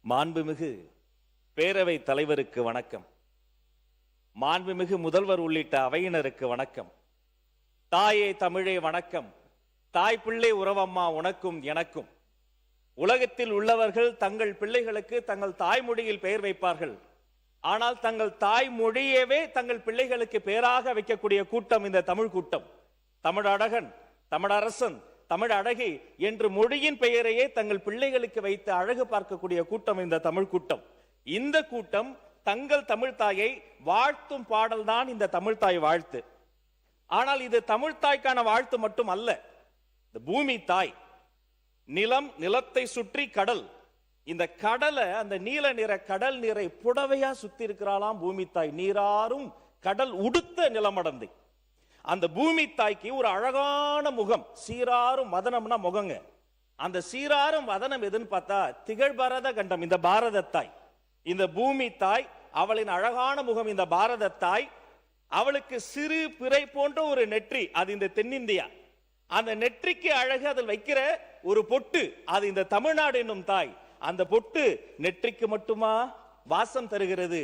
மாண்புமிகு பேரவை தலைவருக்கு வணக்கம். மாண்புமிகு முதல்வர் உள்ளிட்ட அவையினருக்கு வணக்கம். தாயே தமிழே வணக்கம். தாய் பிள்ளை உறவம்மா உனக்கும் எனக்கும். உலகத்தில் உள்ளவர்கள் தங்கள் பிள்ளைகளுக்கு தங்கள் தாய்மொழியில் பெயர் வைப்பார்கள். ஆனால் தங்கள் தாய்மொழியவே தங்கள் பிள்ளைகளுக்கு பெயராக வைக்கக்கூடிய கூட்டம் இந்த தமிழ் கூட்டம். தமிழழகன், தமிழரசன், தமிழ் அழகி என்று மொழியின் பெயரையே தங்கள் பிள்ளைகளுக்கு வைத்து அழகு பார்க்கக்கூடிய கூட்டம் இந்த தமிழ் கூட்டம். இந்த கூட்டம் தங்கள் தமிழ் தாயை வாழ்த்தும் பாடல் தான் இந்த தமிழ் தாய் வாழ்த்து. ஆனால் இது தமிழ் தாய்க்கான வாழ்த்து மட்டும் அல்ல. இந்த பூமி தாய், நிலம், நிலத்தை சுற்றி கடல், இந்த கடலை, அந்த நீல நிற கடல் நீரை புடவையா சுத்தி இருக்கிறாளாம் பூமி தாய். நீராறும் கடல் உடுத்த நிலமடந்தை. அந்த பூமி தாய்க்கு ஒரு அழகான முகம், சீராரும் வதனம்னா முகங்க. அந்த சீராரும் வதனம் எதுன்னு பார்த்தா திகழ்பாரத கண்டம் இந்த பாரத தாய். இந்த பூமி தாய், அவளின் அழகான முகம் இந்த பாரத தாய். அவளுக்கு சிறு பிறை போன்ற ஒரு நெற்றி, அது இந்த தென்னிந்தியா. அந்த நெற்றிக்கு அழகு அதில் வைக்கிற ஒரு பொட்டு, அது இந்த தமிழ்நாடு என்னும் தாய். அந்த பொட்டு நெற்றிக்கு மட்டுமா வாசம் தருகிறது,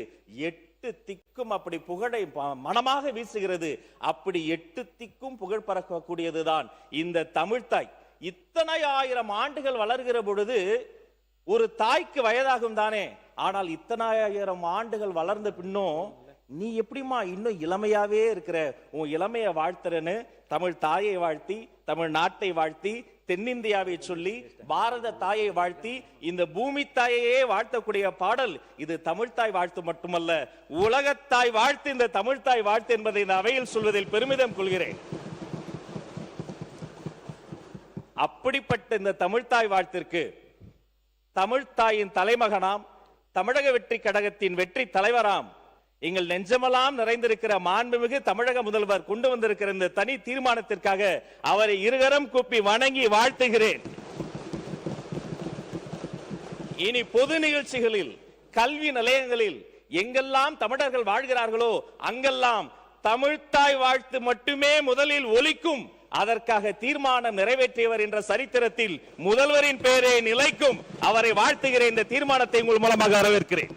8 திக்கும் அப்படி புகழை மனமாக வீசுகிறது. அப்படி 8 திக்கும் புகழ் பறக்கக்கூடியதுதான் இந்த தமிழ்தாய். இத்தனை ஆயிரம் ஆண்டுகள் வளர்கிற பொழுது ஒரு தாய்க்கு வயதாகும் தானே. ஆனால் இத்தனை ஆயிரம் ஆண்டுகள் வளர்ந்த பின்னும் நீ எப்படிமா இன்னும் இளமையாவே இருக்கிற, உன் இளமையை வாழ்த்துறன்னு தமிழ் தாயை வாழ்த்தி, தமிழ் நாட்டை வாழ்த்தி, தென்னிந்தியாவை சொல்லி, பாரத தாயை வாழ்த்தி, இந்த பூமி தாயையே வாழ்த்தக்கூடிய பாடல் இது தமிழ்தாய் வாழ்த்து மட்டுமல்ல, உலகத்தாய் வாழ்த்து இந்த தமிழ்தாய் வாழ்த்து என்பதை இந்த அவையில் சொல்வதில் பெருமிதம் கொள்கிறேன். அப்படிப்பட்ட இந்த தமிழ்தாய் வாழ்த்திற்கு தமிழ்தாயின் தலைமகனாம், தமிழக வெற்றி கழகத்தின் வெற்றி தலைவராம், எங்கள் நெஞ்சமெல்லாம் நிறைந்திருக்கிற மாண்புமிகு தமிழக முதல்வர் கொண்டு வந்திருக்கிற இந்த தனி தீர்மானத்திற்காக அவரை இருகரம் கூப்பி வணங்கி வாழ்த்துகிறேன். இனி பொது நிகழ்ச்சிகளில், கல்வி நிலையங்களில் எங்கெல்லாம் தமிழர்கள் வாழ்கிறார்களோ அங்கெல்லாம் தமிழ்தாய் வாழ்த்து மட்டுமே முதலில் ஒலிக்கும். அதற்காக தீர்மானம் நிறைவேற்றியவர் என்ற சரித்திரத்தில் முதல்வரின் பெயரே நிலைக்கும். அவரை வாழ்த்துகிறேன். இந்த தீர்மானத்தை உங்கள் மூலமாக வரவேற்கிறேன்.